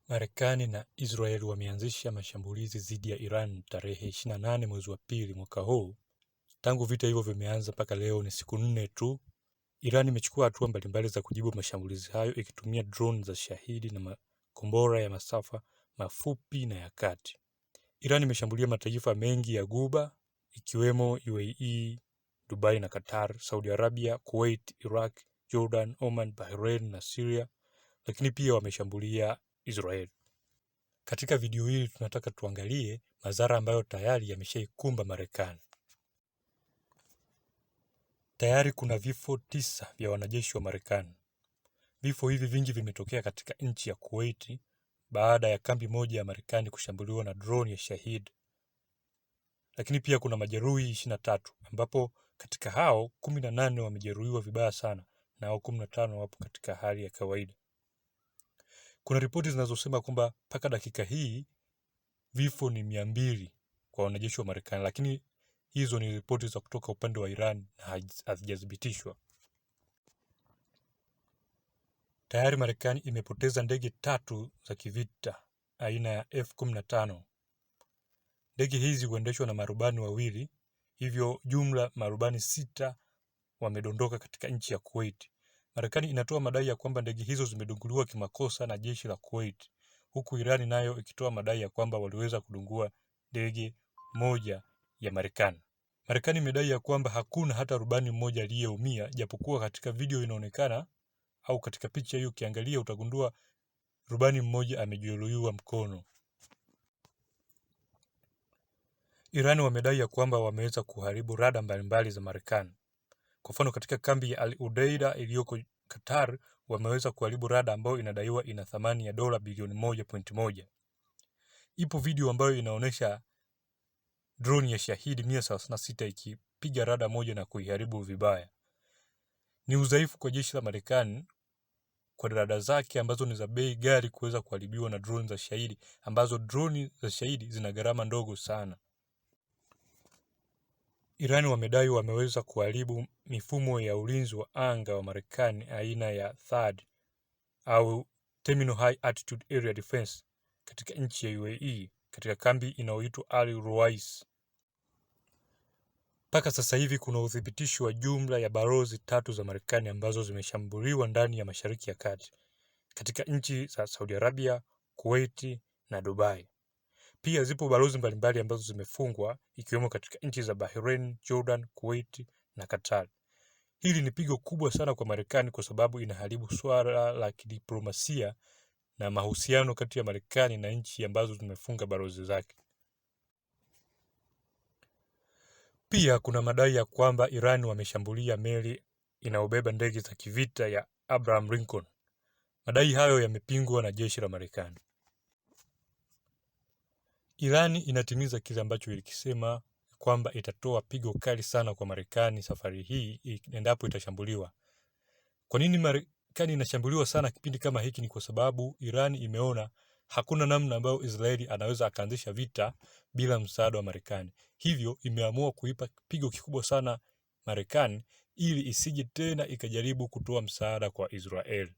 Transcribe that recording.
Marekani na Israel wameanzisha mashambulizi dhidi ya Iran tarehe 28 mwezi wa pili mwaka huu. Tangu vita hivyo vimeanza mpaka leo ni siku 4 tu. Iran imechukua hatua mbalimbali za kujibu mashambulizi hayo ikitumia drone za Shahidi na makombora ya masafa mafupi na ya kati. Iran imeshambulia mataifa mengi ya Ghuba ikiwemo UAE, Dubai na Qatar, Saudi Arabia, Kuwait, Iraq, Jordan, Oman, Bahrain na Syria, lakini pia wameshambulia Israel. Katika video hii tunataka tuangalie madhara ambayo tayari yameshaikumba Marekani. Tayari kuna vifo 9 vya wanajeshi wa Marekani. Vifo hivi vingi vimetokea katika nchi ya Kuwait baada ya kambi moja ya Marekani kushambuliwa na drone ya Shahid. Lakini pia kuna majeruhi 23 ambapo katika hao 18 wamejeruhiwa vibaya sana na hao 15 wapo katika hali ya kawaida. Kuna ripoti zinazosema kwamba mpaka dakika hii vifo ni 200 kwa wanajeshi wa Marekani, lakini hizo ni ripoti za kutoka upande wa Iran na hazijathibitishwa. Tayari Marekani imepoteza ndege 3 za kivita aina ya F-15. Ndege hizi huendeshwa na marubani wawili, hivyo jumla marubani 6 wamedondoka katika nchi ya Kuwait. Marekani inatoa madai ya kwamba ndege hizo zimedunguliwa kimakosa na jeshi la Kuwait, huku Iran nayo ikitoa madai ya kwamba waliweza kudungua ndege moja ya Marekani. Marekani imedai ya kwamba hakuna hata rubani mmoja aliyeumia, japokuwa katika video inaonekana au katika picha hiyo ukiangalia utagundua rubani mmoja amejeruhiwa mkono. Iran wamedai ya kwamba wameweza kuharibu rada mbalimbali za Marekani. Kwa mfano katika kambi ya Al Udeida iliyoko Qatar wameweza kuharibu rada ambayo inadaiwa ina thamani ya dola bilioni 1.1. Ipo video ambayo inaonyesha drone ya Shahidi 136 ikipiga rada moja na kuiharibu vibaya. Ni udhaifu kwa jeshi la Marekani kwa rada zake ambazo ni za bei ghali kuweza kuharibiwa na drone za Shahidi, ambazo drone za Shahidi zina gharama ndogo sana. Iran wamedai wameweza kuharibu mifumo ya ulinzi wa anga wa Marekani aina ya THAAD au Terminal High Altitude Area Defense katika nchi ya UAE katika kambi inayoitwa Al Ruwais. Mpaka sasa hivi kuna udhibitisho wa jumla ya balozi 3 za Marekani ambazo zimeshambuliwa ndani ya Mashariki ya Kati katika nchi za Saudi Arabia, Kuwait na Dubai. Pia zipo balozi mbalimbali ambazo zimefungwa ikiwemo katika nchi za Bahrain, Jordan, Kuwait na Qatar. Hili ni pigo kubwa sana kwa Marekani kwa sababu inaharibu swala la kidiplomasia na mahusiano kati ya Marekani na nchi ambazo zimefunga balozi zake. Pia kuna madai ya kwamba Iran wameshambulia meli inayobeba ndege za kivita ya Abraham Lincoln. Madai hayo yamepingwa na jeshi la Marekani. Irani inatimiza kile ambacho ilikisema kwamba itatoa pigo kali sana kwa Marekani safari hii endapo itashambuliwa. Kwa nini Marekani inashambuliwa sana kipindi kama hiki? Ni kwa sababu Irani imeona hakuna namna ambayo Israeli anaweza akaanzisha vita bila msaada wa Marekani. Hivyo imeamua kuipa pigo kikubwa sana Marekani ili isije tena ikajaribu kutoa msaada kwa Israeli.